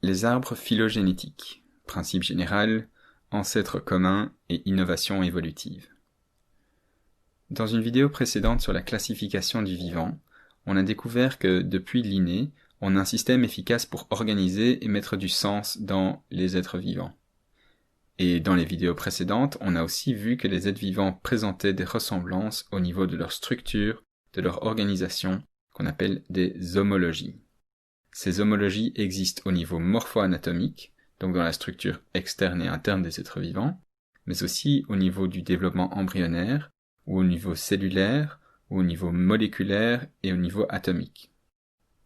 Les arbres phylogénétiques, principe général, ancêtres communs et innovation évolutive. Dans une vidéo précédente sur la classification du vivant, on a découvert que depuis Linné, on a un système efficace pour organiser et mettre du sens dans les êtres vivants. Et dans les vidéos précédentes, on a aussi vu que les êtres vivants présentaient des ressemblances au niveau de leur structure, de leur organisation, qu'on appelle des homologies. Ces homologies existent au niveau morpho-anatomique, donc dans la structure externe et interne des êtres vivants, mais aussi au niveau du développement embryonnaire, ou au niveau cellulaire, ou au niveau moléculaire et au niveau atomique.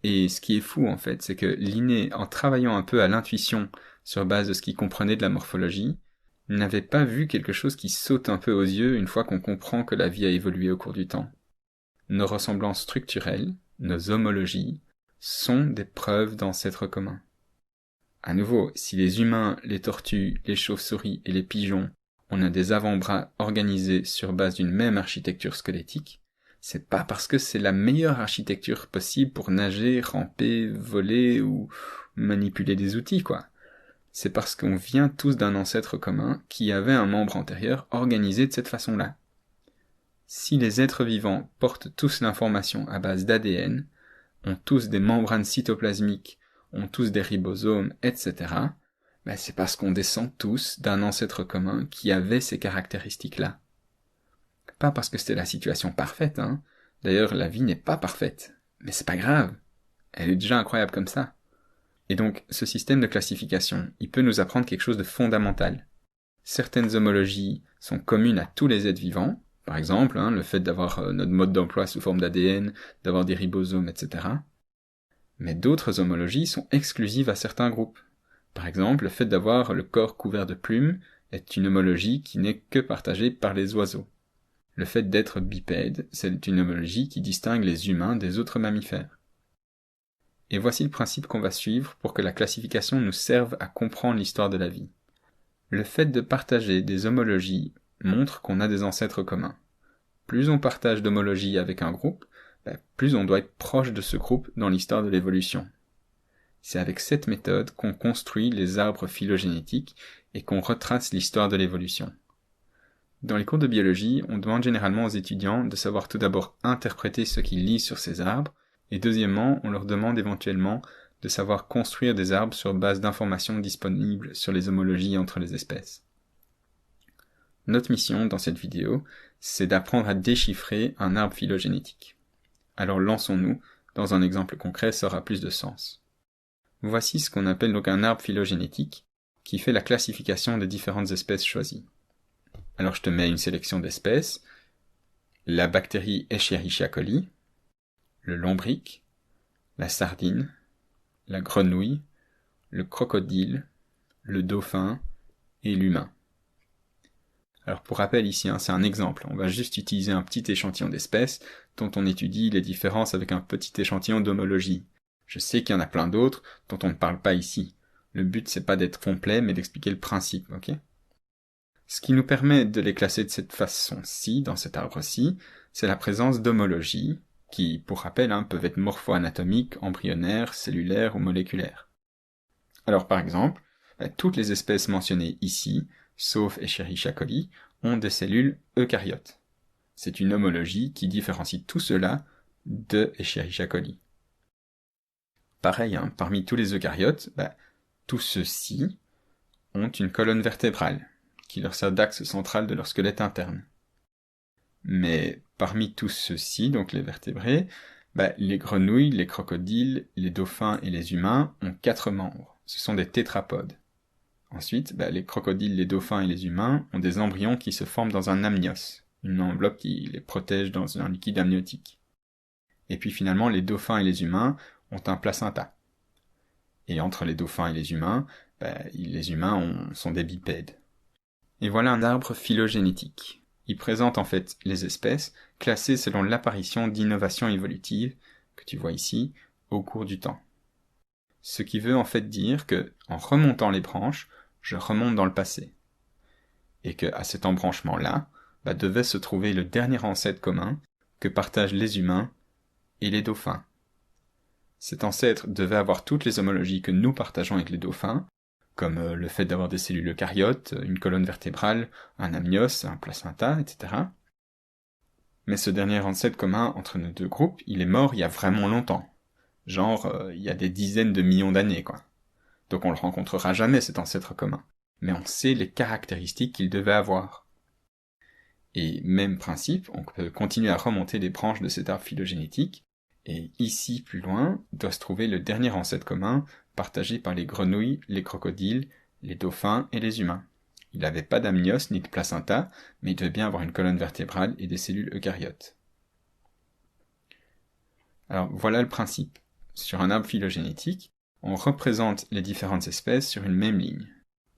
Et ce qui est fou en fait, c'est que Linné, en travaillant un peu à l'intuition sur base de ce qu'il comprenait de la morphologie, n'avait pas vu quelque chose qui saute un peu aux yeux une fois qu'on comprend que la vie a évolué au cours du temps. Nos ressemblances structurelles, nos homologies, sont des preuves d'ancêtres communs. À nouveau, si les humains, les tortues, les chauves-souris et les pigeons, on a des avant-bras organisés sur base d'une même architecture squelettique, c'est pas parce que c'est la meilleure architecture possible pour nager, ramper, voler ou manipuler des outils, quoi. C'est parce qu'on vient tous d'un ancêtre commun qui avait un membre antérieur organisé de cette façon-là. Si les êtres vivants portent tous l'information à base d'ADN, ont tous des membranes cytoplasmiques, ont tous des ribosomes, etc., c'est parce qu'on descend tous d'un ancêtre commun qui avait ces caractéristiques-là. Pas parce que c'était la situation parfaite, hein. D'ailleurs, la vie n'est pas parfaite. Mais c'est pas grave. Elle est déjà incroyable comme ça. Et donc, ce système de classification, il peut nous apprendre quelque chose de fondamental. Certaines homologies sont communes à tous les êtres vivants. Par exemple, le fait d'avoir notre mode d'emploi sous forme d'ADN, d'avoir des ribosomes, etc. Mais d'autres homologies sont exclusives à certains groupes. Par exemple, le fait d'avoir le corps couvert de plumes est une homologie qui n'est que partagée par les oiseaux. Le fait d'être bipède, c'est une homologie qui distingue les humains des autres mammifères. Et voici le principe qu'on va suivre pour que la classification nous serve à comprendre l'histoire de la vie. Le fait de partager des homologies montre qu'on a des ancêtres communs. Plus on partage d'homologies avec un groupe, plus on doit être proche de ce groupe dans l'histoire de l'évolution. C'est avec cette méthode qu'on construit les arbres phylogénétiques et qu'on retrace l'histoire de l'évolution. Dans les cours de biologie, on demande généralement aux étudiants de savoir tout d'abord interpréter ce qu'ils lisent sur ces arbres, et deuxièmement, on leur demande éventuellement de savoir construire des arbres sur base d'informations disponibles sur les homologies entre les espèces. Notre mission dans cette vidéo, c'est d'apprendre à déchiffrer un arbre phylogénétique. Alors lançons-nous dans un exemple concret, ça aura plus de sens. Voici ce qu'on appelle donc un arbre phylogénétique, qui fait la classification des différentes espèces choisies. Alors je te mets une sélection d'espèces, la bactérie Escherichia coli, le lombric, la sardine, la grenouille, le crocodile, le dauphin et l'humain. Alors pour rappel ici, c'est un exemple, on va juste utiliser un petit échantillon d'espèces dont on étudie les différences avec un petit échantillon d'homologie. Je sais qu'il y en a plein d'autres dont on ne parle pas ici. Le but c'est pas d'être complet mais d'expliquer le principe, ok ? Ce qui nous permet de les classer de cette façon-ci, dans cet arbre-ci, c'est la présence d'homologies, qui, pour rappel, peuvent être morpho-anatomiques, embryonnaires, cellulaires ou moléculaires. Alors par exemple, toutes les espèces mentionnées ici, sauf Escherichia coli, ont des cellules eucaryotes. C'est une homologie qui différencie tout cela de Escherichia coli. Pareil, parmi tous les eucaryotes, tous ceux-ci ont une colonne vertébrale, qui leur sert d'axe central de leur squelette interne. Mais parmi tous ceux-ci, donc les vertébrés, les grenouilles, les crocodiles, les dauphins et les humains ont 4 membres. Ce sont des tétrapodes. Ensuite, les crocodiles, les dauphins et les humains ont des embryons qui se forment dans un amnios, une enveloppe qui les protège dans un liquide amniotique. Et puis finalement, les dauphins et les humains ont un placenta. Et entre les dauphins et les humains sont des bipèdes. Et voilà un arbre phylogénétique. Il présente en fait les espèces classées selon l'apparition d'innovations évolutives, que tu vois ici, au cours du temps. Ce qui veut en fait dire que, en remontant les branches, je remonte dans le passé. Et que, à cet embranchement-là, devait se trouver le dernier ancêtre commun que partagent les humains et les dauphins. Cet ancêtre devait avoir toutes les homologies que nous partageons avec les dauphins, comme le fait d'avoir des cellules eucaryotes, une colonne vertébrale, un amnios, un placenta, etc. Mais ce dernier ancêtre commun entre nos deux groupes, il est mort il y a vraiment longtemps. Genre, il y a des dizaines de millions d'années, quoi. Donc on le rencontrera jamais, cet ancêtre commun. Mais on sait les caractéristiques qu'il devait avoir. Et même principe, on peut continuer à remonter les branches de cet arbre phylogénétique, et ici, plus loin, doit se trouver le dernier ancêtre commun, partagé par les grenouilles, les crocodiles, les dauphins et les humains. Il n'avait pas d'amnios ni de placenta, mais il devait bien avoir une colonne vertébrale et des cellules eucaryotes. Alors voilà le principe. Sur un arbre phylogénétique, on représente les différentes espèces sur une même ligne.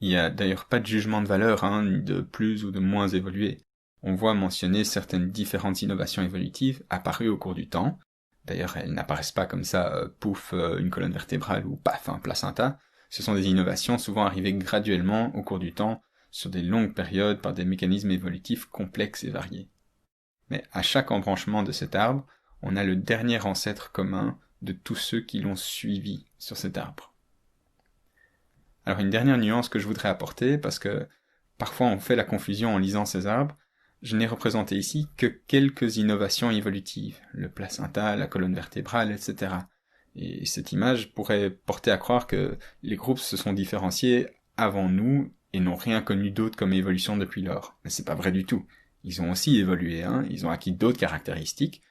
Il n'y a d'ailleurs pas de jugement de valeur, ni de plus ou de moins évolué. On voit mentionner certaines différentes innovations évolutives apparues au cours du temps. D'ailleurs, elles n'apparaissent pas comme ça, pouf, une colonne vertébrale ou paf, un placenta. Ce sont des innovations souvent arrivées graduellement au cours du temps, sur des longues périodes par des mécanismes évolutifs complexes et variés. Mais à chaque embranchement de cet arbre, on a le dernier ancêtre commun de tous ceux qui l'ont suivi sur cet arbre. Alors une dernière nuance que je voudrais apporter, parce que parfois on fait la confusion en lisant ces arbres, je n'ai représenté ici que quelques innovations évolutives, le placenta, la colonne vertébrale, etc. Et cette image pourrait porter à croire que les groupes se sont différenciés avant nous et n'ont rien connu d'autre comme évolution depuis lors. Mais c'est pas vrai du tout. Ils ont aussi évolué, ils ont acquis d'autres caractéristiques,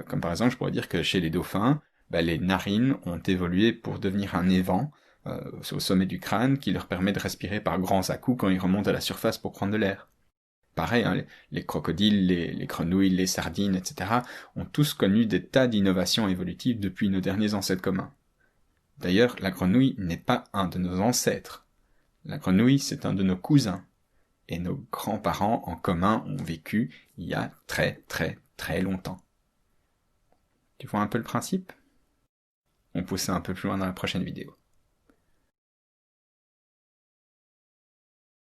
comme par exemple je pourrais dire que chez les dauphins, les narines ont évolué pour devenir un évent au sommet du crâne qui leur permet de respirer par grands à-coups quand ils remontent à la surface pour prendre de l'air. Pareil, les crocodiles, les grenouilles, les sardines, etc. ont tous connu des tas d'innovations évolutives depuis nos derniers ancêtres communs. D'ailleurs, la grenouille n'est pas un de nos ancêtres. La grenouille, c'est un de nos cousins. Et nos grands-parents en commun ont vécu il y a très très très longtemps. Tu vois un peu le principe ? On pousse ça un peu plus loin dans la prochaine vidéo.